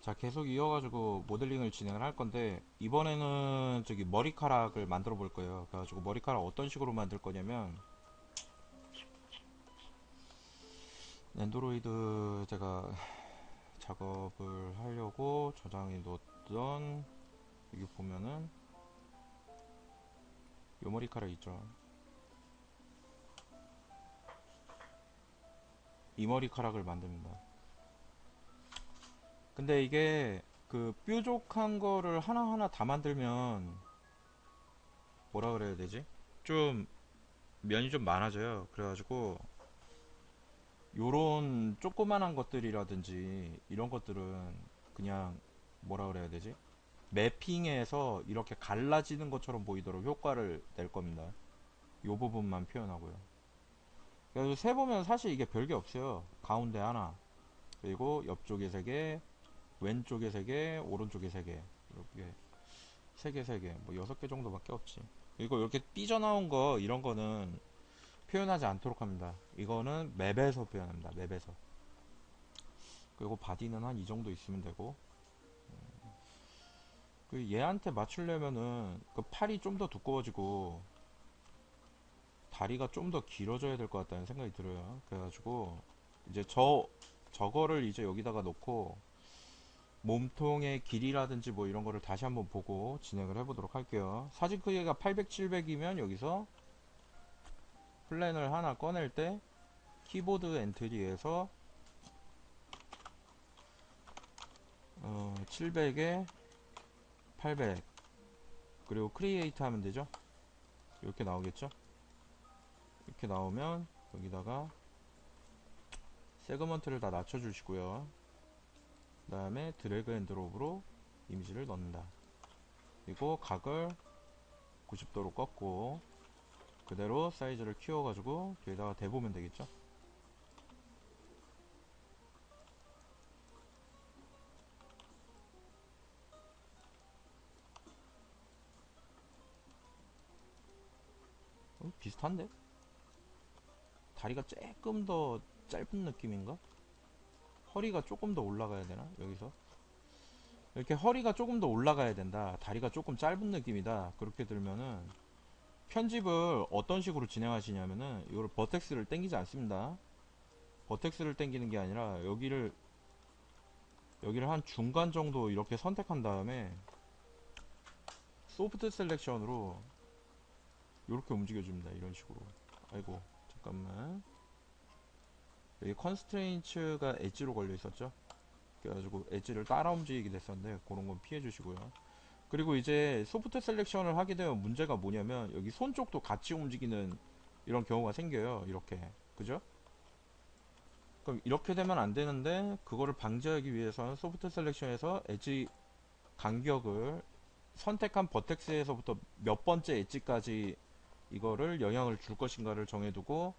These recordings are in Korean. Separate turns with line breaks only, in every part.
자, 계속 이어가지고 모델링을 진행을 할 건데, 이번에는 저기 머리카락을 만들어 볼 거예요. 그래가지고 머리카락 어떤 식으로 만들 거냐면, 앤드로이드 제가 작업을 하려고 저장해 놓던, 여기 보면은, 요 머리카락 있죠. 이 머리카락을 만듭니다. 근데 이게 그 뾰족한 거를 하나하나 다 만들면, 뭐라 그래야 되지? 좀, 면이 좀 많아져요. 그래가지고, 요런 조그만한 것들이라든지 이런 것들은 그냥 뭐라 그래야 되지? 매핑해서 이렇게 갈라지는 것처럼 보이도록 효과를 낼 겁니다. 요 부분만 표현하고요. 그래서 세보면 사실 이게 별게 없어요. 가운데 하나, 그리고 옆쪽에 세 개, 왼쪽에 세 개, 오른쪽에 세 개, 이렇게 세 개, 세 개, 뭐 여섯 개 정도밖에 없지. 그리고 이렇게 삐져나온 거 이런 거는 표현하지 않도록 합니다. 이거는 맵에서 표현합니다. 맵에서. 그리고 바디는 한 이 정도 있으면 되고, 그 얘한테 맞추려면은 그 팔이 좀 더 두꺼워지고 다리가 좀 더 길어져야 될 것 같다는 생각이 들어요. 그래가지고 이제 저거를 이제 여기다가 놓고 몸통의 길이라든지 뭐 이런 거를 다시 한번 보고 진행을 해보도록 할게요. 사진 크기가 800, 700이면 여기서 플랜을 하나 꺼낼 때 키보드 엔트리에서 700에 800 그리고 크리에이트 하면 되죠. 이렇게 나오겠죠. 이렇게 나오면 여기다가 세그먼트를 다 낮춰주시고요. 그 다음에 드래그 앤 드롭으로 이미지를 넣는다. 그리고 각을 90도로 꺾고 그대로 사이즈를 키워가지고 여기다가 대보면 되겠죠. 비슷한데? 다리가 조금 더 짧은 느낌인가? 허리가 조금 더 올라가야 되나? 여기서 이렇게 허리가 조금 더 올라가야 된다. 다리가 조금 짧은 느낌이다. 그렇게 들면은 편집을 어떤 식으로 진행하시냐면은 이걸 버텍스를 당기지 않습니다. 버텍스를 당기는 게 아니라 여기를 한 중간 정도 이렇게 선택한 다음에 소프트 셀렉션으로 이렇게 움직여줍니다. 이런 식으로. 아이고 잠깐만. 여기 컨스트레인츠가 엣지로 걸려 있었죠. 그래가지고 엣지를 따라 움직이게 됐었는데 그런 건 피해 주시고요. 그리고 이제 소프트 셀렉션을 하게 되면 문제가 뭐냐면 여기 손 쪽도 같이 움직이는 이런 경우가 생겨요. 이렇게. 그죠? 그럼 이렇게 되면 안 되는데 그거를 방지하기 위해서는 소프트 셀렉션에서 엣지 간격을 선택한 버텍스에서부터 몇 번째 엣지까지 이거를 영향을 줄 것인가를 정해두고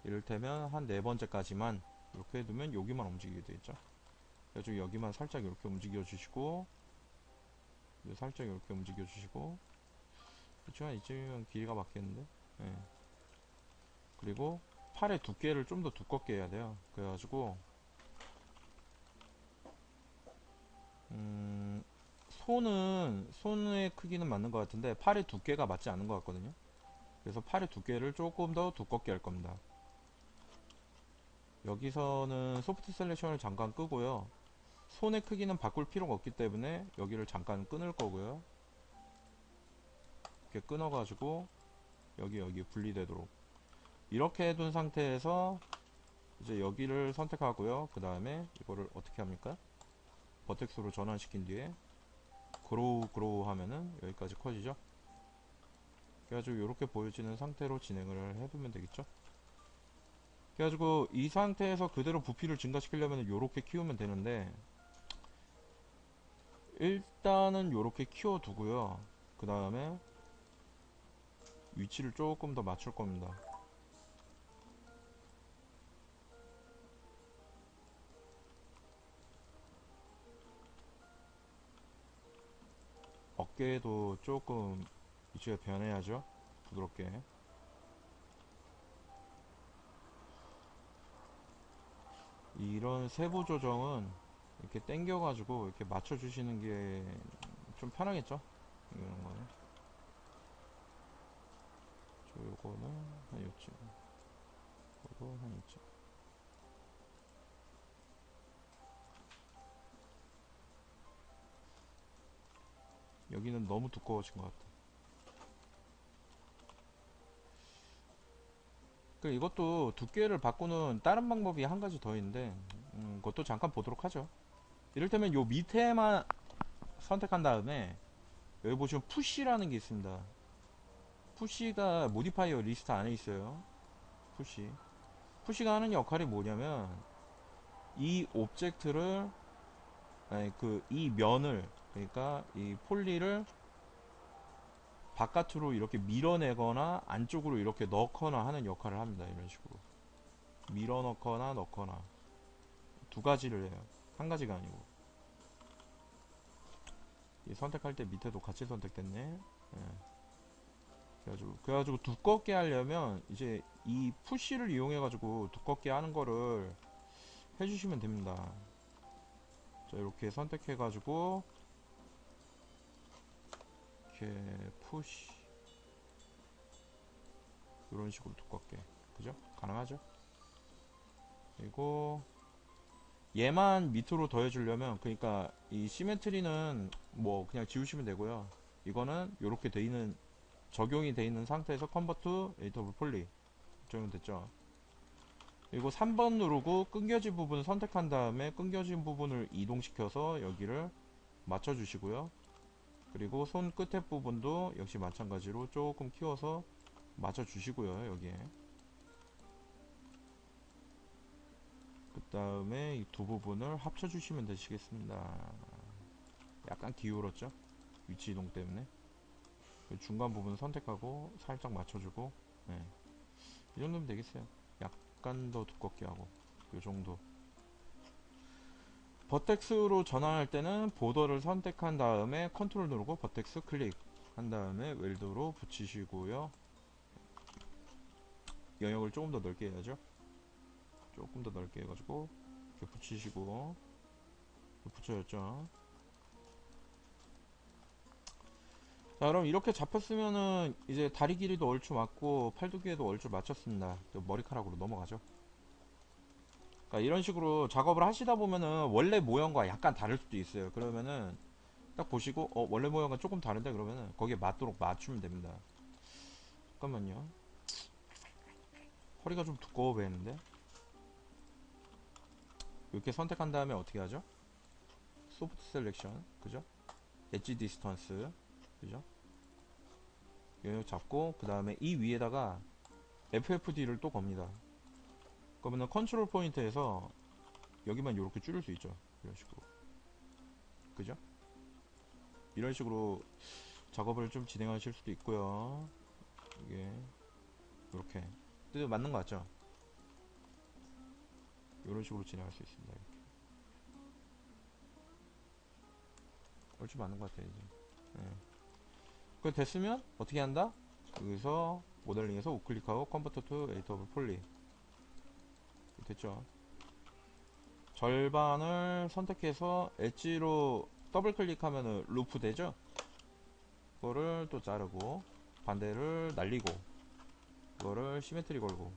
이를테면 한 네 번째까지만 이렇게 해두면 여기만 움직이게 되겠죠. 그래서 여기만 살짝 이렇게 움직여 주시고 살짝 이렇게 움직여 주시고 그렇지만 이쯤이면 길이가 맞겠는데. 네. 그리고 팔의 두께를 좀 더 두껍게 해야 돼요. 그래가지고 음, 손의 크기는 맞는 것 같은데 팔의 두께가 맞지 않는 것 같거든요. 그래서 팔의 두께를 조금 더 두껍게 할 겁니다. 여기서는 소프트 셀렉션을 잠깐 끄고요. 손의 크기는 바꿀 필요가 없기 때문에 여기를 잠깐 끊을 거고요. 이렇게 끊어가지고 여기 분리되도록 이렇게 해둔 상태에서 이제 여기를 선택하고요. 그 다음에 이거를 어떻게 합니까? 버텍스로 전환시킨 뒤에 그로우 하면은 여기까지 커지죠. 그래가지고 이렇게 보여지는 상태로 진행을 해보면 되겠죠. 그래가지고 이 상태에서 그대로 부피를 증가시키려면 이렇게 키우면 되는데 일단은 이렇게 키워두고요. 그 다음에 위치를 조금 더 맞출 겁니다. 어깨도 조금 위치가 변해야죠. 부드럽게. 이런 세부 조정은 이렇게 당겨가지고 이렇게 맞춰주시는 게 좀 편하겠죠? 이런 거는. 요거는 한 요쯤. 요거 한 요쯤. 여기는 너무 두꺼워진 것 같아. 그 이것도 두께를 바꾸는 다른 방법이 한 가지 더 있는데, 그것도 잠깐 보도록 하죠. 이를테면 요 밑에만 선택한 다음에 여기 보시면 푸시라는 게 있습니다. 푸시가 모디파이어 리스트 안에 있어요. 푸시. 푸시가 하는 역할이 뭐냐면 이 오브젝트를 아니 그 이 면을 그러니까 이 폴리를 바깥으로 이렇게 밀어내거나 안쪽으로 이렇게 넣거나 하는 역할을 합니다. 이런 식으로 밀어 넣거나 넣거나 두 가지를 해요. 한 가지가 아니고. 이 선택할 때 밑에도 같이 선택됐네. 예. 그래가지고 두껍게 하려면 이제 이 푸시를 이용해 가지고 두껍게 하는 거를 해주시면 됩니다. 자, 이렇게 선택해 가지고 이렇게 푸시 이런 식으로 두껍게, 그죠? 가능하죠? 그리고 얘만 밑으로 더해주려면, 그러니까 이 시메트리는 뭐 그냥 지우시면 되고요. 이거는 이렇게 돼 있는, 적용이 돼 있는 상태에서 컨버트 에이터블 폴리 적용됐죠. 그리고 3번 누르고 끊겨진 부분을 선택한 다음에 끊겨진 부분을 이동시켜서 여기를 맞춰주시고요. 그리고 손 끝에 부분도 역시 마찬가지로 조금 키워서 맞춰주시고요. 여기에 그 다음에 이 두 부분을 합쳐주시면 되시겠습니다. 약간 기울었죠? 위치 이동 때문에. 중간 부분 선택하고 살짝 맞춰주고, 네. 이 정도면 되겠어요. 약간 더 두껍게 하고 이 정도. 버텍스로 전환할 때는 보더를 선택한 다음에 컨트롤 누르고 버텍스 클릭 한 다음에 웰도로 붙이시고요. 영역을 조금 더 넓게 해야죠. 조금 더 넓게 해가지고 이렇게 붙이시고 붙여졌죠. 자, 그럼 이렇게 잡혔으면은 이제 다리 길이도 얼추 맞고 팔두께도 얼추 맞췄습니다. 머리카락으로 넘어가죠. 그러니까 이런 식으로 작업을 하시다 보면은 원래 모형과 약간 다를 수도 있어요. 그러면은 딱 보시고 원래 모형과 조금 다른데 그러면은 거기에 맞도록 맞추면 됩니다. 잠깐만요. 허리가 좀 두꺼워 보이는데 이렇게 선택한 다음에 어떻게 하죠? 소프트 셀렉션, 그죠? 엣지 디스턴스, 그죠? 영역 잡고 그 다음에 이 위에다가 FFD를 또 겁니다. 그러면은 컨트롤 포인트에서 여기만 이렇게 줄일 수 있죠. 이런 식으로, 그죠? 이런 식으로 작업을 좀 진행하실 수도 있고요. 이게 이렇게 뜻 맞는 거 같죠? 이런 식으로 진행할 수 있습니다. 이렇게 얼추 맞는 것 같아요. 이제 그 됐으면 어떻게 한다? 여기서 모델링에서 우클릭하고 컨버터 투 에이터 오브 폴리 됐죠? 절반을 선택해서 엣지로 더블 클릭하면은 루프 되죠? 그거를 또 자르고 반대를 날리고 그거를 시메트리 걸고.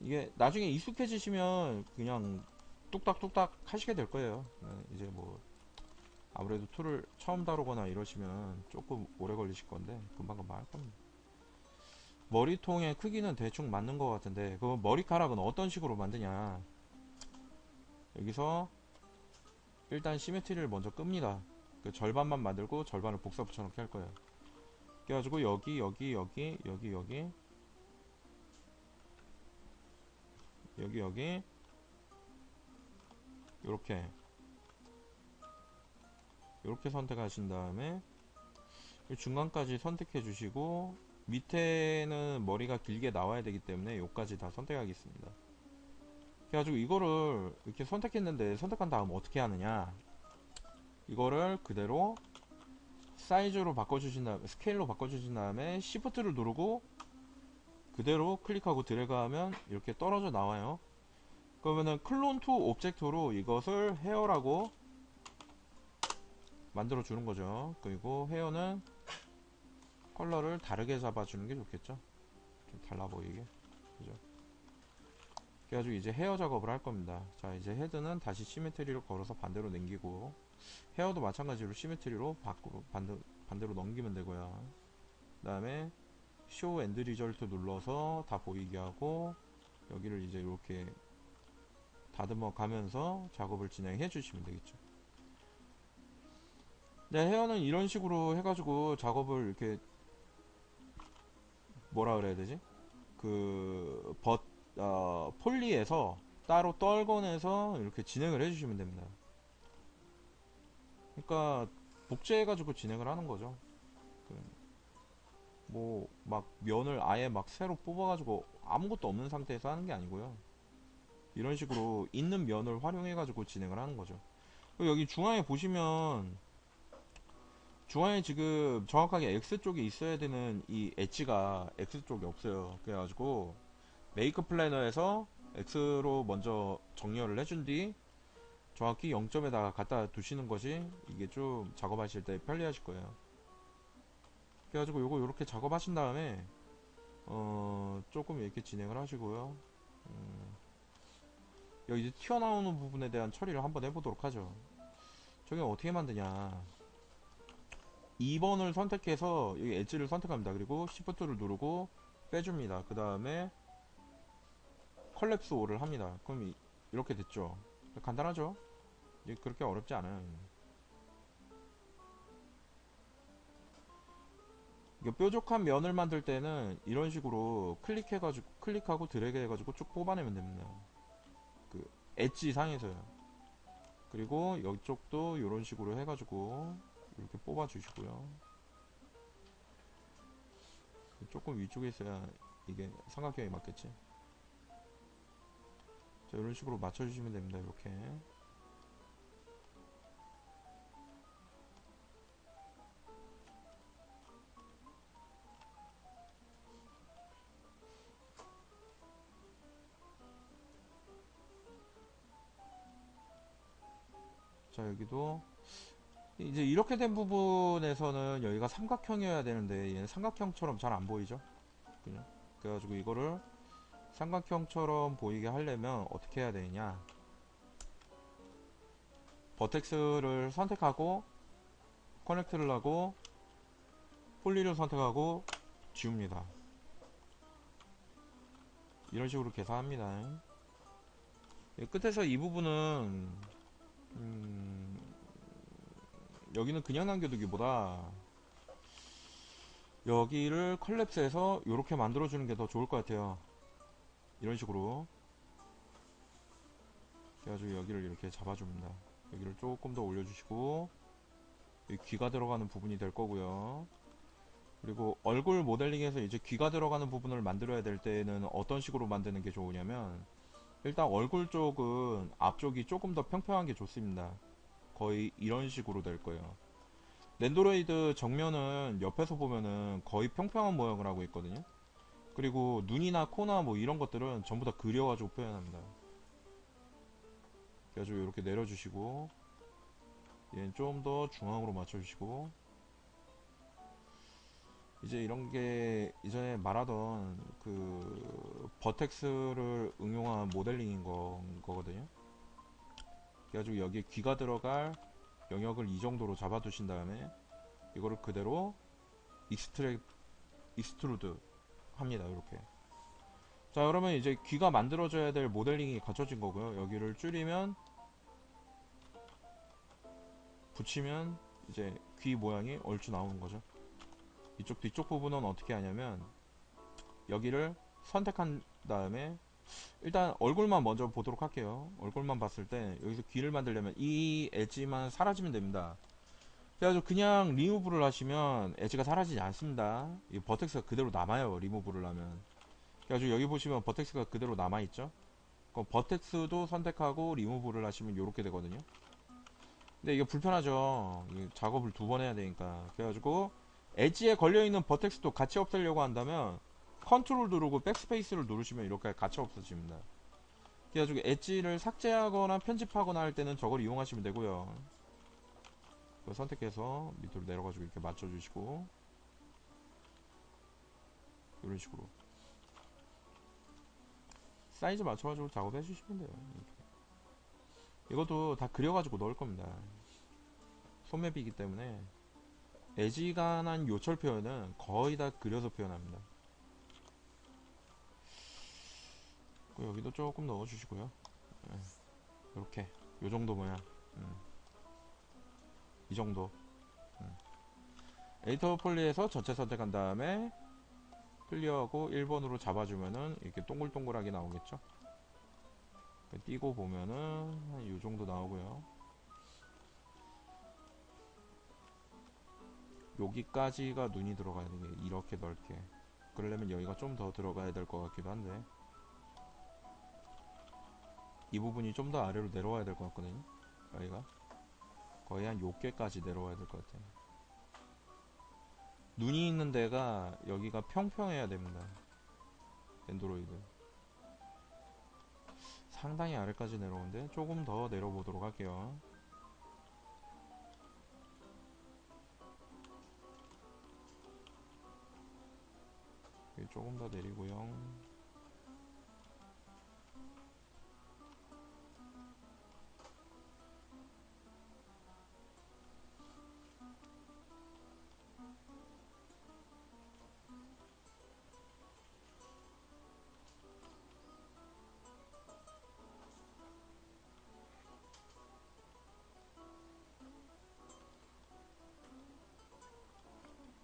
이게 나중에 익숙해지시면 그냥 뚝딱뚝딱 하시게 될 거예요. 이제 뭐 아무래도 툴을 처음 다루거나 이러시면 조금 오래 걸리실 건데 금방금방 할 겁니다. 머리통의 크기는 대충 맞는 것 같은데 그 머리카락은 어떤 식으로 만드냐. 여기서 일단 시메트리를 먼저 끕니다. 그 절반만 만들고 절반을 복사 붙여넣기 할 거예요. 그래가지고 여기 여기 여기 여기 여기 여기 여기 요렇게 요렇게 선택하신 다음에 중간까지 선택해 주시고 밑에는 머리가 길게 나와야 되기 때문에 요까지 다 선택하겠습니다. 그래가지고 이거를 이렇게 선택했는데 선택한 다음 어떻게 하느냐, 이거를 그대로 사이즈로 바꿔주신 다음에 스케일로 바꿔주신 다음에 시프트를 누르고 그대로 클릭하고 드래그하면 이렇게 떨어져 나와요. 그러면은 클론 투 오브젝트로 이것을 헤어라고 만들어 주는 거죠. 그리고 헤어는 컬러를 다르게 잡아주는 게 좋겠죠. 좀 달라 보이게. 그죠? 그래가지고 이제 헤어 작업을 할 겁니다. 자, 이제 헤드는 다시 시메트리로 걸어서 반대로 넘기고, 헤어도 마찬가지로 시메트리로 밖으로 반대로 넘기면 되고요. 그 다음에 쇼 엔드 리절트 눌러서 다 보이게 하고, 여기를 이제 이렇게 다듬어 가면서 작업을 진행해 주시면 되겠죠. 네, 헤어는 이런 식으로 해가지고 작업을 이렇게 뭐라 그래야 되지? 그 폴리에서 따로 떨궈내서 이렇게 진행을 해주시면 됩니다. 그러니까 복제해가지고 진행을 하는 거죠. 뭐 막 면을 아예 막 새로 뽑아가지고 아무것도 없는 상태에서 하는 게 아니고요. 이런 식으로 있는 면을 활용해가지고 진행을 하는 거죠. 그리고 여기 중앙에 보시면 중앙에 지금 정확하게 X 쪽에 있어야 되는 이 엣지가 X 쪽에 없어요. 그래가지고 메이크 플래너에서 X로 먼저 정렬을 해준 뒤 정확히 0점에다가 갖다 두시는 것이 이게 좀 작업하실 때 편리하실 거예요. 그래가지고 요거 이렇게 작업하신 다음에 조금 이렇게 진행을 하시고요. 여기 이제 튀어나오는 부분에 대한 처리를 한번 해보도록 하죠. 저게 어떻게 만드냐, 2번을 선택해서 여기 엣지를 선택합니다. 그리고 Shift를 누르고 빼줍니다. 그 다음에 컬랩스 올을 합니다. 그럼 이렇게 됐죠. 간단하죠. 그렇게 어렵지 않아요. 뾰족한 면을 만들 때는 이런 식으로 클릭하고 드래그 해가지고 쭉 뽑아내면 됩니다. 그 엣지 상에서요. 그리고 이쪽도 이런 식으로 해가지고 이렇게 뽑아주시고요. 조금 위쪽에 있어야 이게 삼각형에 맞겠지. 자, 이런 식으로 맞춰주시면 됩니다. 이렇게. 자, 여기도 이제 이렇게 된 부분에서는 여기가 삼각형이어야 되는데 얘는 삼각형처럼 잘 안 보이죠? 그냥 그래가지고 이거를 삼각형처럼 보이게 하려면 어떻게 해야 되느냐, 버텍스를 선택하고 커넥트를 하고 폴리를 선택하고 지웁니다. 이런 식으로 계산합니다. 끝에서 이 부분은 여기는 그냥 남겨두기보다 여기를 컬랩스해서 이렇게 만들어주는 게 더 좋을 것 같아요. 이런 식으로 그래가지고 여기를 이렇게 잡아줍니다. 여기를 조금 더 올려주시고 여기 귀가 들어가는 부분이 될 거고요. 그리고 얼굴 모델링에서 이제 귀가 들어가는 부분을 만들어야 될 때는 어떤 식으로 만드는 게 좋으냐면, 일단 얼굴 쪽은 앞쪽이 조금 더 평평한 게 좋습니다. 거의 이런 식으로 될 거예요. 랜드로이드 정면은 옆에서 보면은 거의 평평한 모양을 하고 있거든요. 그리고 눈이나 코나 뭐 이런 것들은 전부 다 그려가지고 표현합니다. 그래가지고 이렇게 내려주시고 얘는 좀 더 중앙으로 맞춰주시고, 이제 이런 게 이전에 말하던 그 버텍스를 응용한 모델링인 거거든요. 그래가지고 여기에 귀가 들어갈 영역을 이 정도로 잡아두신 다음에 이거를 그대로 익스트루드 합니다. 이렇게. 자, 그러면 이제 귀가 만들어져야 될 모델링이 갖춰진 거고요. 여기를 줄이면, 붙이면 이제 귀 모양이 얼추 나오는 거죠. 이쪽 뒤쪽 부분은 어떻게 하냐면 여기를 선택한 다음에 일단 얼굴만 먼저 보도록 할게요. 얼굴만 봤을 때 여기서 귀를 만들려면 이 엣지만 사라지면 됩니다. 그래가지고 그냥 리무브를 하시면 엣지가 사라지지 않습니다. 이 버텍스가 그대로 남아요. 리무브를 하면. 그래가지고 여기 보시면 버텍스가 그대로 남아있죠. 그럼 버텍스도 선택하고 리무브를 하시면 이렇게 되거든요. 근데 이게 불편하죠. 이게 작업을 두 번 해야 되니까. 그래가지고 엣지에 걸려있는 버텍스도 같이 없애려고 한다면 컨트롤 누르고 백스페이스를 누르시면 이렇게 같이 없어집니다. 그래가지고 엣지를 삭제하거나 편집하거나 할 때는 저걸 이용하시면 되고요. 선택해서 밑으로 내려가지고 이렇게 맞춰주시고 이런 식으로 사이즈 맞춰가지고 작업해 주시면 돼요. 이것도 다 그려가지고 넣을 겁니다. 소맵이기 때문에 애지간한 요철 표현은 거의 다 그려서 표현합니다. 여기도 조금 넣어주시고요. 이렇게 요 정도 모양, 이 정도. 에디터 폴리에서 전체 선택한 다음에 클리어하고 1번으로 잡아주면은 이렇게 동글동글하게 나오겠죠. 띄고 보면은 한 요 정도 나오고요. 여기까지가 눈이 들어가야 되게 이렇게 넓게. 그러려면 여기가 좀 더 들어가야 될 것 같기도 한데 이 부분이 좀 더 아래로 내려와야 될 것 같거든요. 여기가 거의 한 요께까지 내려와야 될 것 같아요. 눈이 있는 데가 여기가 평평해야 됩니다. 엔드로이드 상당히 아래까지 내려오는데 조금 더 내려보도록 할게요. 조금 더 내리고요.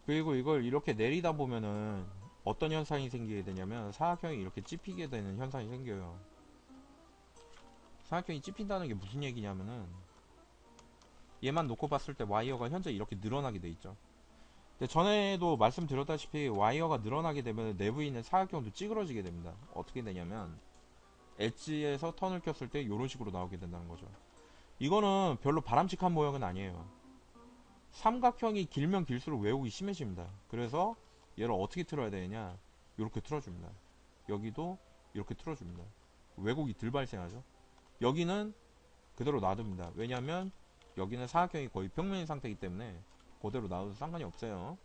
그리고 이걸 이렇게 내리다 보면은 어떤 현상이 생기게 되냐면 사각형이 이렇게 찝히게 되는 현상이 생겨요. 사각형이 찝힌다는 게 무슨 얘기냐면은 얘만 놓고 봤을 때 와이어가 현재 이렇게 늘어나게 돼 있죠. 근데 전에도 말씀드렸다시피 와이어가 늘어나게 되면 내부에 있는 사각형도 찌그러지게 됩니다. 어떻게 되냐면 엣지에서 턴을 켰을 때 이런 식으로 나오게 된다는 거죠. 이거는 별로 바람직한 모양은 아니에요. 삼각형이 길면 길수록 왜곡이 심해집니다. 그래서 얘를 어떻게 틀어야 되느냐, 이렇게 틀어줍니다. 여기도 이렇게 틀어줍니다. 왜곡이 덜 발생하죠. 여기는 그대로 놔둡니다. 왜냐하면 여기는 사각형이 거의 평면인 상태이기 때문에 그대로 놔둬도 상관이 없어요.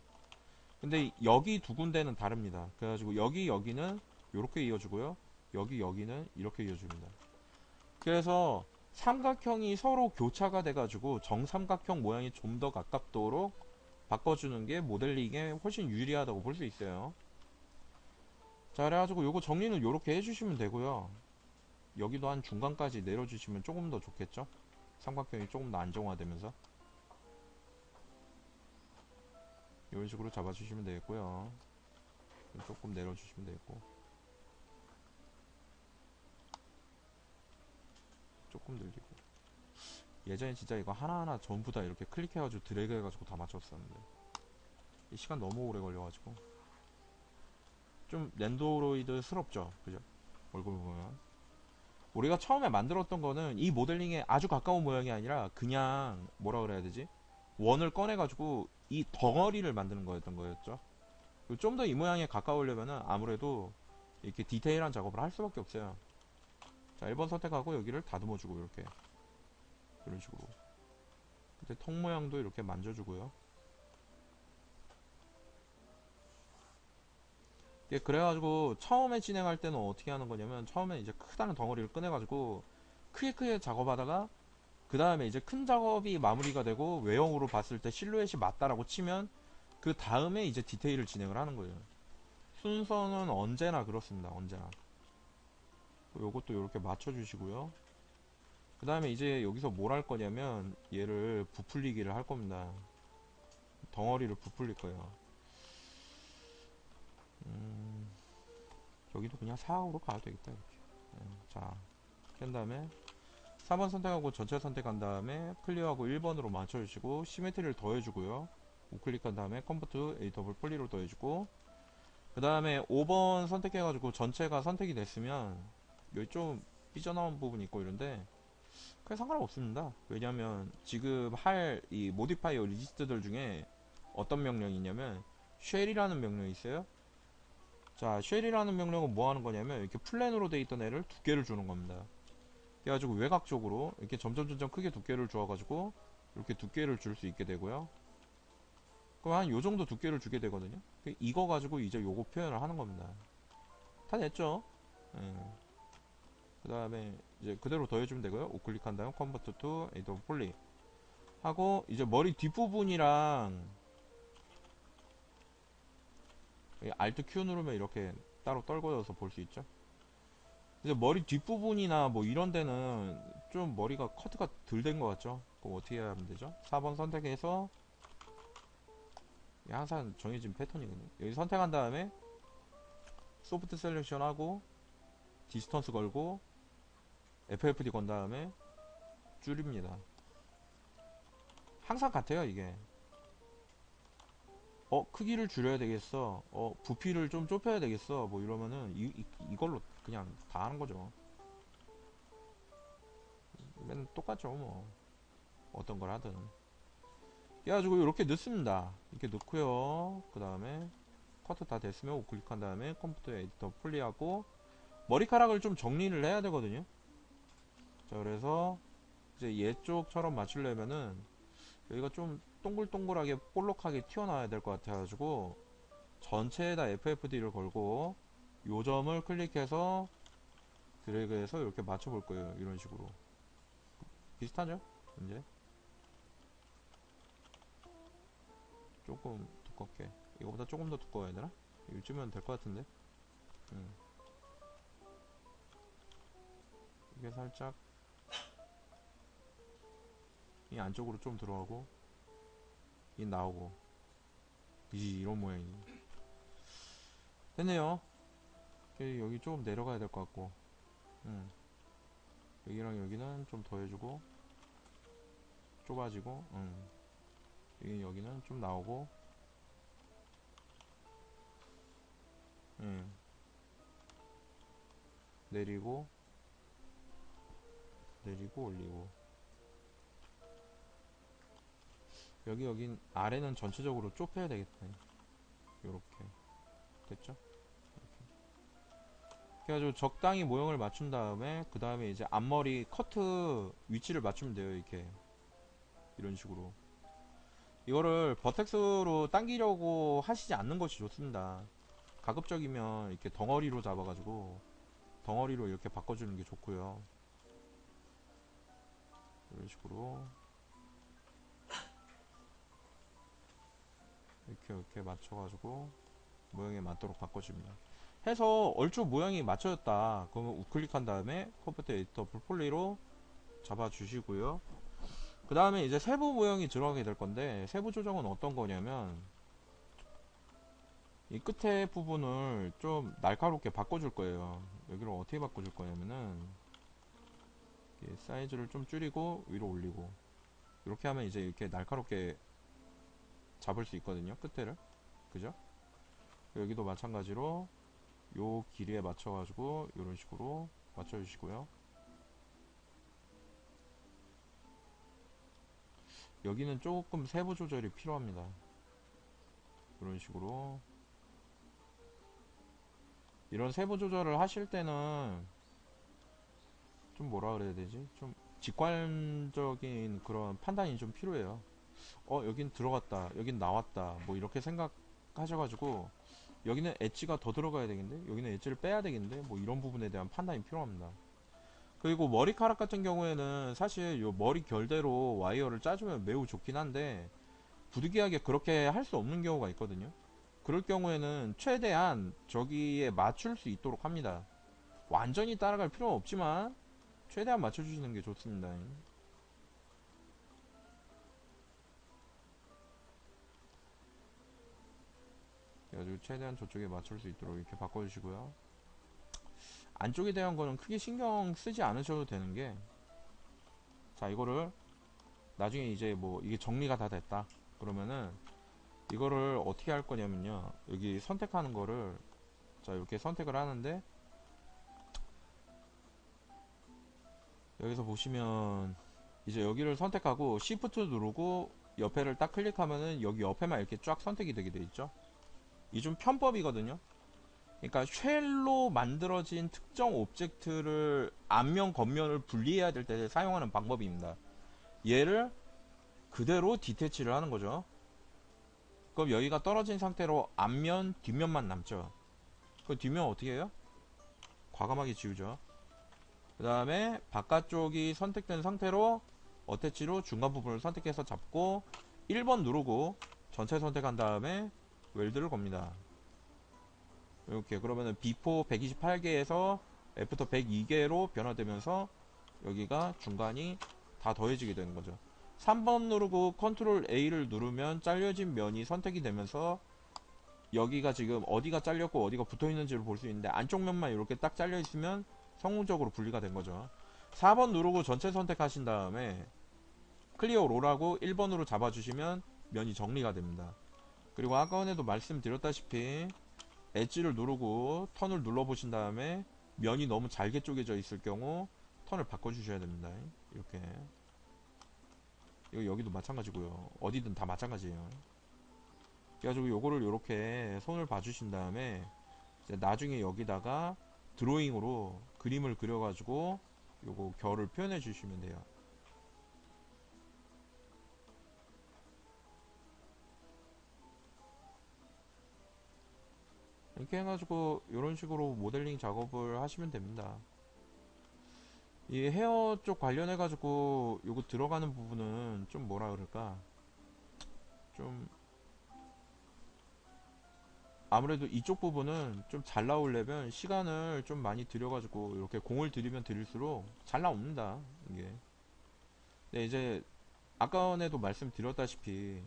근데 여기 두 군데는 다릅니다. 그래가지고 여기는 이렇게 이어주고요, 여기는 이렇게 이어줍니다. 그래서 삼각형이 서로 교차가 돼가지고 정삼각형 모양이 좀 더 가깝도록 바꿔주는 게 모델링에 훨씬 유리하다고 볼 수 있어요. 자, 그래가지고 요거 정리는 요렇게 해주시면 되고요. 여기도 한 중간까지 내려주시면 조금 더 좋겠죠. 삼각형이 조금 더 안정화되면서 이런 식으로 잡아주시면 되겠고요. 조금 내려주시면 되겠고, 조금 늘리고. 예전에 진짜 이거 하나하나 전부 다 이렇게 클릭해가지고 드래그 해가지고 다 맞췄었는데 이 시간 너무 오래 걸려가지고 좀 랜도로이드스럽죠, 그죠? 얼굴 보면 우리가 처음에 만들었던 거는 이 모델링에 아주 가까운 모양이 아니라 그냥 뭐라 그래야 되지? 원을 꺼내가지고 이 덩어리를 만드는 거였던 거였죠. 좀 더 이 모양에 가까우려면은 아무래도 이렇게 디테일한 작업을 할 수밖에 없어요. 자, 1번 선택하고 여기를 다듬어주고 이렇게 이런 식으로. 근데 턱 모양도 이렇게 만져주고요. 예, 그래가지고 처음에 진행할 때는 어떻게 하는 거냐면 처음에 이제 크다는 덩어리를 꺼내가지고 크게 작업하다가 그 다음에 이제 큰 작업이 마무리가 되고 외형으로 봤을 때 실루엣이 맞다라고 치면 그 다음에 이제 디테일을 진행을 하는 거예요. 순서는 언제나 그렇습니다. 언제나. 요것도 이렇게 맞춰주시고요. 그 다음에 이제 여기서 뭘 할 거냐면 얘를 부풀리기를 할 겁니다. 덩어리를 부풀릴 거예요. 여기도 그냥 사각으로 가도 되겠다 이렇게. 자, 한 다음에 4번 선택하고 전체 선택한 다음에 클리어하고 1번으로 맞춰주시고 시메트리를 더해주고요. 우클릭한 다음에 컨버트 에디터블 폴리로 더해주고 그 다음에 5번 선택해가지고 전체가 선택이 됐으면 여기 좀 삐져나온 부분이 있고 이런데 그게 상관없습니다. 왜냐면 지금 할 이 모디파이어 리스트들 중에 어떤 명령이 있냐면 쉘이라는 명령이 있어요. 자, 쉘이라는 명령은 뭐 하는 거냐면 이렇게 플랜으로 돼 있던 애를 두 개를 주는 겁니다. 그래가지고 외곽 쪽으로 이렇게 점점 크게 두께를 주어가지고 이렇게 두께를 줄 수 있게 되고요. 그럼 한 요정도 두께를 주게 되거든요. 이거 가지고 이제 요거 표현을 하는 겁니다. 다 됐죠? 예. 그 다음에 이제 그대로 더해주면 되고요. 우클릭한 다음 컨버트 투 에이더 폴리 하고, 이제 머리 뒷부분이랑 Alt Q 누르면 이렇게 따로 떨궈져서 볼 수 있죠. 이제 머리 뒷부분이나 뭐 이런 데는 좀 머리가 커트가 덜 된 것 같죠. 그럼 어떻게 하면 되죠? 4번 선택해서, 항상 정해진 패턴이거든요. 여기 선택한 다음에 소프트 셀렉션 하고 디스턴스 걸고 FFD 건 다음에 줄입니다. 항상 같아요 이게. 크기를 줄여야 되겠어, 부피를 좀 좁혀야 되겠어, 뭐 이러면은 이걸로 그냥 다 하는 거죠. 맨 똑같죠 뭐, 어떤 걸 하든. 그래가지고 이렇게 넣습니다. 이렇게 넣고요. 그 다음에 커트 다 됐으면 우클릭한 다음에 컴퓨터 에디터 플리하고 머리카락을 좀 정리를 해야 되거든요. 자, 그래서 이제 얘 쪽처럼 맞추려면은 여기가 좀 동글동글하게 볼록하게 튀어나와야 될 것 같아가지고 전체에다 FFD를 걸고 요 점을 클릭해서 드래그해서 이렇게 맞춰볼 거예요. 이런 식으로. 비슷하죠? 이제 조금 두껍게, 이거보다 조금 더 두꺼워야 되나? 이쯤면 될 것 같은데. 이게 살짝 이 안쪽으로 좀 들어가고 이 나오고 이런 모양이 됐네요. 여기 조금 내려가야 될 것 같고, 여기랑 여기는 좀 더 해주고 좁아지고, 여기는 좀 나오고, 내리고 내리고 올리고, 여긴 아래는 전체적으로 좁혀야 되겠네. 요렇게 됐죠? 그래가지고 적당히 모형을 맞춘 다음에 그 다음에 이제 앞머리 커트 위치를 맞추면 돼요. 이렇게 이런 식으로. 이거를 버텍스로 당기려고 하시지 않는 것이 좋습니다. 가급적이면 이렇게 덩어리로 잡아가지고 덩어리로 이렇게 바꿔주는 게 좋고요. 이런 식으로 이렇게 맞춰가지고 모양에 맞도록 바꿔줍니다. 해서 얼추 모양이 맞춰졌다 그러면 우클릭한 다음에 컴퓨터 에디터 풀폴리로 잡아주시고요. 그 다음에 이제 세부 모형이 들어가게 될 건데, 세부 조정은 어떤 거냐면 이 끝에 부분을 좀 날카롭게 바꿔줄 거예요. 여기를 어떻게 바꿔줄 거냐면은 사이즈를 좀 줄이고 위로 올리고, 이렇게 하면 이제 이렇게 날카롭게 잡을 수 있거든요, 끝에를. 그죠? 여기도 마찬가지로 요 길이에 맞춰가지고 이런 식으로 맞춰주시고요. 여기는 조금 세부 조절이 필요합니다. 이런 식으로. 이런 세부 조절을 하실 때는 좀 뭐라 그래야 되지? 좀 직관적인 그런 판단이 좀 필요해요. 여긴 들어갔다, 여긴 나왔다, 뭐 이렇게 생각하셔가지고 여기는 엣지가 더 들어가야 되겠는데, 여기는 엣지를 빼야 되겠는데, 뭐 이런 부분에 대한 판단이 필요합니다. 그리고 머리카락 같은 경우에는 사실 요 머리 결대로 와이어를 짜주면 매우 좋긴 한데 부득이하게 그렇게 할 수 없는 경우가 있거든요. 그럴 경우에는 최대한 저기에 맞출 수 있도록 합니다. 완전히 따라갈 필요는 없지만 최대한 맞춰주시는 게 좋습니다. 그래가지고 최대한 저쪽에 맞출 수 있도록 이렇게 바꿔주시고요. 안쪽에 대한 거는 크게 신경 쓰지 않으셔도 되는 게, 자, 이거를 나중에 이제 뭐 이게 정리가 다 됐다 그러면은 이거를 어떻게 할 거냐면요, 여기 선택하는 거를, 자, 이렇게 선택을 하는데 여기서 보시면 이제 여기를 선택하고 Shift 누르고 옆에를 딱 클릭하면은 여기 옆에만 이렇게 쫙 선택이 되게 돼 있죠. 이 좀 편법이거든요. 그러니까 쉘로 만들어진 특정 오브젝트를 앞면 겉면을 분리해야 될 때 사용하는 방법입니다. 얘를 그대로 디태치를 하는 거죠. 그럼 여기가 떨어진 상태로 앞면 뒷면만 남죠. 그 뒷면 어떻게 해요? 과감하게 지우죠. 그 다음에 바깥쪽이 선택된 상태로 어태치로 중간 부분을 선택해서 잡고 1번 누르고 전체 선택한 다음에 웰드를 겁니다. 이렇게 그러면은 비포 128개에서 애프터 102개로 변화되면서 여기가 중간이 다 더해지게 되는 거죠. 3번 누르고 컨트롤 A를 누르면 잘려진 면이 선택이 되면서 여기가 지금 어디가 잘렸고 어디가 붙어 있는지를 볼 수 있는데 안쪽 면만 이렇게 딱 잘려 있으면 성공적으로 분리가 된 거죠. 4번 누르고 전체 선택하신 다음에 클리어 롤하고 1번으로 잡아주시면 면이 정리가 됩니다. 그리고 아까 전에도 말씀드렸다시피 엣지를 누르고 턴을 눌러보신 다음에 면이 너무 잘게 쪼개져 있을 경우 턴을 바꿔주셔야 됩니다. 이렇게 여기도 마찬가지고요. 어디든 다 마찬가지예요. 그래가지고 요거를 이렇게 손을 봐주신 다음에 이제 나중에 여기다가 드로잉으로 그림을 그려가지고 요거 결을 표현해 주시면 돼요. 이렇게 해가지고 이런 식으로 모델링 작업을 하시면 됩니다. 이 헤어 쪽 관련해가지고 요거 들어가는 부분은 좀 뭐라 그럴까, 좀 아무래도 이쪽 부분은 좀 잘 나오려면 시간을 좀 많이 들여가지고 이렇게 공을 들이면 들일수록 잘 나옵니다 이게. 근데 이제 아까 전에도 말씀드렸다시피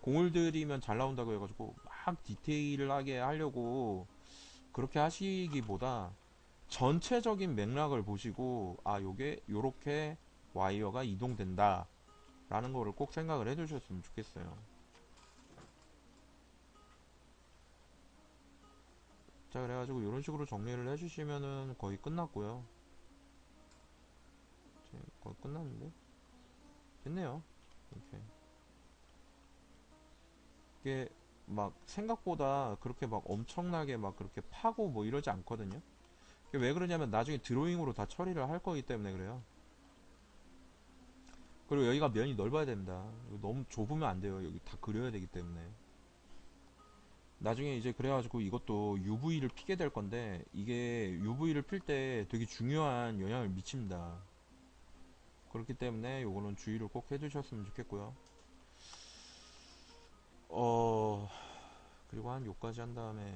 공을 들이면 잘 나온다고 해가지고 막 디테일하게 하려고 그렇게 하시기보다 전체적인 맥락을 보시고 아 요게 요렇게 와이어가 이동된다 라는 거를 꼭 생각을 해 두셨으면 좋겠어요. 자, 그래가지고 이런 식으로 정리를 해주시면은 거의 끝났고요. 거의 끝났는데 됐네요. 이렇게 이게 막 생각보다 그렇게 막 엄청나게 막 그렇게 파고 뭐 이러지 않거든요. 이게 왜 그러냐면 나중에 드로잉으로 다 처리를 할 거기 때문에 그래요. 그리고 여기가 면이 넓어야 됩니다. 너무 좁으면 안 돼요. 여기 다 그려야 되기 때문에. 나중에 이제 그래가지고 이것도 UV를 피게 될 건데 이게 UV를 필 때 되게 중요한 영향을 미칩니다. 그렇기 때문에 요거는 주의를 꼭 해두셨으면 좋겠고요. 어 그리고 한 요까지 한 다음에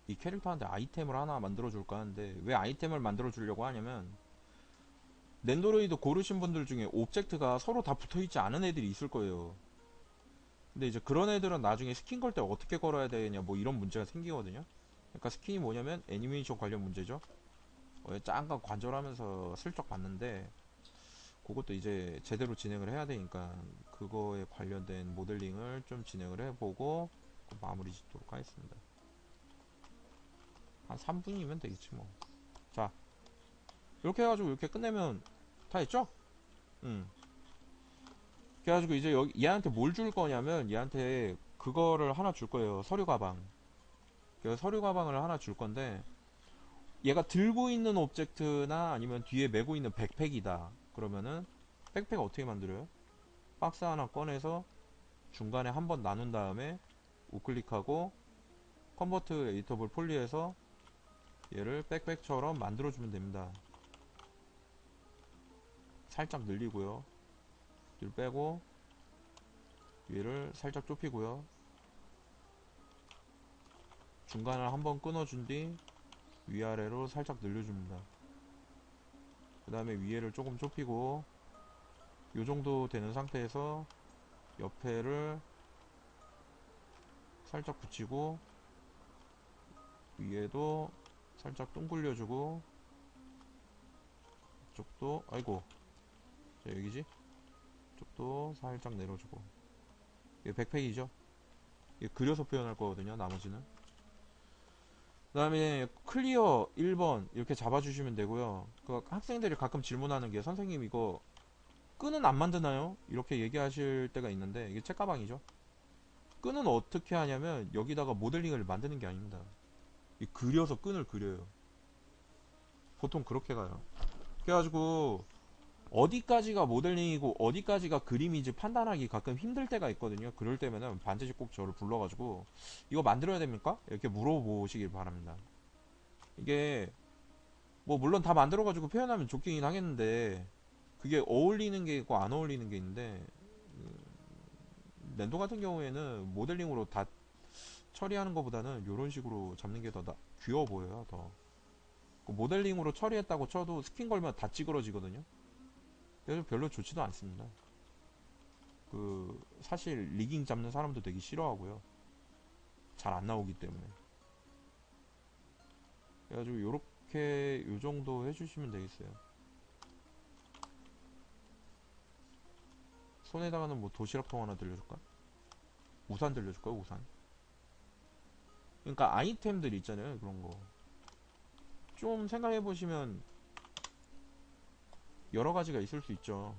이 캐릭터한테 아이템을 하나 만들어 줄까 하는데 왜 아이템을 만들어 주려고 하냐면 낸도로이드 고르신 분들 중에 오브젝트가 서로 다 붙어 있지 않은 애들이 있을 거예요. 근데 이제 그런 애들은 나중에 스킨 걸 때 어떻게 걸어야 되냐 뭐 이런 문제가 생기거든요. 그러니까 스킨이 뭐냐면 애니메이션 관련 문제죠. 잠깐 관절하면서 슬쩍 봤는데 그것도 이제 제대로 진행을 해야 되니까 그거에 관련된 모델링을 좀 진행을 해보고 마무리 짓도록 하겠습니다. 한 3분이면 되겠지 뭐. 자, 이렇게 해가지고 이렇게 끝내면 다 했죠? 응. 그래가지고 이제 여기 얘한테 뭘 줄 거냐면 얘한테 그거를 하나 줄 거예요. 서류 가방. 그래서 서류 가방을 하나 줄 건데 얘가 들고 있는 오브젝트나 아니면 뒤에 메고 있는 백팩이다. 그러면은 백팩 어떻게 만들어요? 박스 하나 꺼내서 중간에 한번 나눈 다음에 우클릭하고 컨버트 에디터블 폴리에서 얘를 백팩처럼 만들어주면 됩니다. 살짝 늘리고요. 뒤를 빼고 위를 살짝 좁히고요. 중간을 한번 끊어준 뒤 위아래로 살짝 늘려줍니다. 그 다음에 위에를 조금 좁히고 요정도 되는 상태에서 옆에를 살짝 붙이고 위에도 살짝 둥글려주고 이쪽도 아이고 자 여기지? 이쪽도 살짝 내려주고 이게 백팩이죠? 이게 그려서 표현할 거거든요 나머지는. 그 다음에 클리어 1번 이렇게 잡아주시면 되고요. 그 학생들이 가끔 질문하는 게 선생님 이거 끈은 안 만드나요? 이렇게 얘기하실 때가 있는데 이게 책가방이죠. 끈은 어떻게 하냐면 여기다가 모델링을 만드는 게 아닙니다. 이 그려서 끈을 그려요. 보통 그렇게 가요. 그래가지고 어디까지가 모델링이고 어디까지가 그림인지 판단하기 가끔 힘들 때가 있거든요. 그럴 때면은 반드시 꼭 저를 불러가지고 이거 만들어야 됩니까? 이렇게 물어보시길 바랍니다. 이게 뭐 물론 다 만들어가지고 표현하면 좋긴 하겠는데 그게 어울리는 게 있고 안 어울리는 게 있는데 랜더 같은 경우에는 모델링으로 다 처리하는 것보다는 이런 식으로 잡는 게 더 귀여워 보여요. 더 모델링으로 처리했다고 쳐도 스킨 걸면 다 찌그러지거든요. 그래서 별로 좋지도 않습니다. 그 사실 리깅 잡는 사람도 되게 싫어하고요. 잘 안 나오기 때문에. 그래가지고 요렇게 요 정도 해주시면 되겠어요. 손에다가는 뭐 도시락통 하나 들려줄까? 우산 들려줄까요? 우산. 그러니까 아이템들 있잖아요. 그런 거. 좀 생각해 보시면 여러 가지가 있을 수 있죠.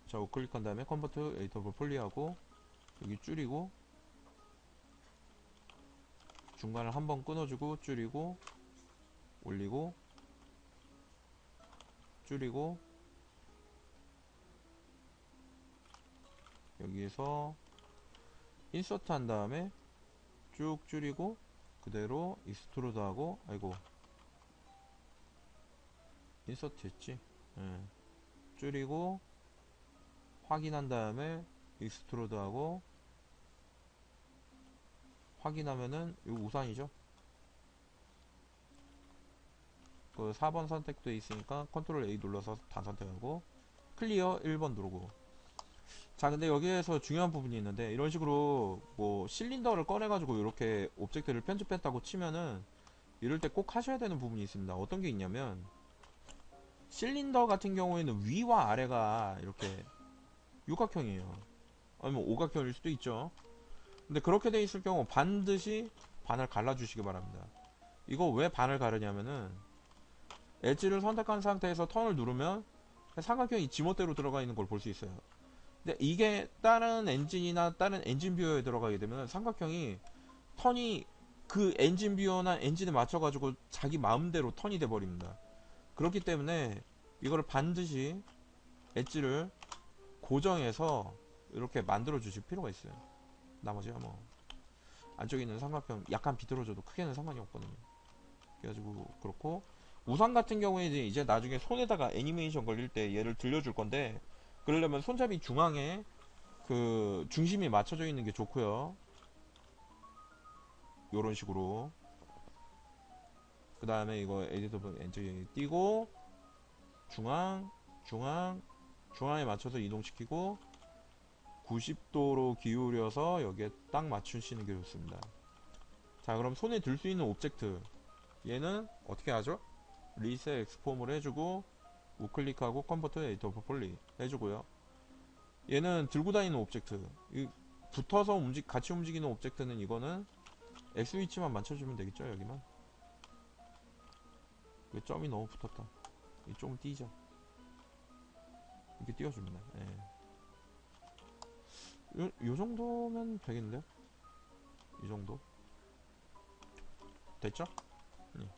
자, 우클릭한 다음에 컨버트 에디터블 폴리하고 여기 줄이고 중간을 한번 끊어주고 줄이고 올리고 줄이고 여기에서 인서트 한 다음에 쭉 줄이고 그대로 익스트루드 하고 아이고 인서트 했지. 예. 줄이고 확인한 다음에 익스트루드 하고 확인하면은 이 우산이죠. 그 4번 선택돼 있으니까 컨트롤 A 눌러서 다 선택하고 클리어 1번 누르고. 자, 근데 여기에서 중요한 부분이 있는데 이런 식으로 뭐 실린더를 꺼내 가지고 이렇게 오브젝트를 편집했다고 치면은 이럴 때 꼭 하셔야 되는 부분이 있습니다. 어떤 게 있냐면 실린더 같은 경우에는 위와 아래가 이렇게 육각형이에요. 아니면 오각형일 수도 있죠. 근데 그렇게 돼 있을 경우 반드시 반을 갈라 주시기 바랍니다. 이거 왜 반을 가르냐면은 엣지를 선택한 상태에서 턴을 누르면 삼각형이 지멋대로 들어가 있는 걸 볼 수 있어요. 근데 이게 다른 엔진이나 다른 엔진 뷰어에 들어가게 되면 삼각형이 턴이 그 엔진 뷰어나 엔진에 맞춰가지고 자기 마음대로 턴이 돼 버립니다. 그렇기 때문에 이거를 반드시 엣지를 고정해서 이렇게 만들어 주실 필요가 있어요. 나머지야 뭐 안쪽에 있는 삼각형 약간 비틀어져도 크게는 상관이 없거든요. 그래가지고 그렇고 우산 같은 경우에 이제 나중에 손에다가 애니메이션 걸릴 때 얘를 들려줄 건데 그러려면 손잡이 중앙에 그 중심이 맞춰져 있는 게 좋고요. 요런 식으로 그 다음에 이거 에디터 엔트리 띄고 중앙 중앙 중앙에 맞춰서 이동시키고 90도로 기울여서 여기에 딱 맞추시는 게 좋습니다. 자, 그럼 손에 들 수 있는 오브젝트 얘는 어떻게 하죠? 리셋 엑스폼을 해주고 우클릭하고 컨버터 에디터 폴리 해주고요. 얘는 들고 다니는 오브젝트 붙어서 같이 움직이는 오브젝트는 이거는 X 위치만 맞춰주면 되겠죠. 여기만. 왜 점이 너무 붙었다. 좀 띄죠. 이렇게 띄워줍니다. 예. 요 정도면 되겠는데요? 이 정도 됐죠? 네.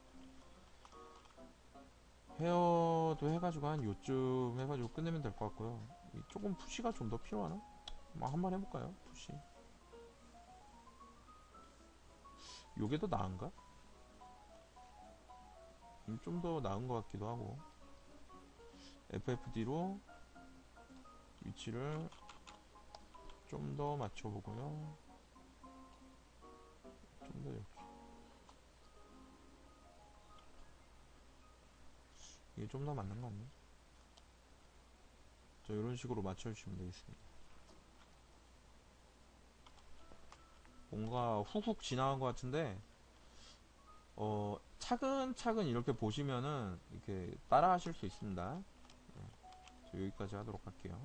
헤어도 해가지고 한 요쯤 해가지고 끝내면 될 것 같고요. 조금 푸시가 좀 더 필요하나? 뭐 한번 해볼까요? 푸시. 요게 더 나은가? 좀 더 나은 것 같기도 하고. FFD로 위치를 좀 더 맞춰보고요. 좀 더 이렇게. 이게 좀 더 맞는 거 같네. 자, 이런 식으로 맞춰주시면 되겠습니다. 뭔가 훅훅 지나간 것 같은데 차근차근 이렇게 보시면은 이렇게 따라 하실 수 있습니다. 네, 여기까지 하도록 할게요.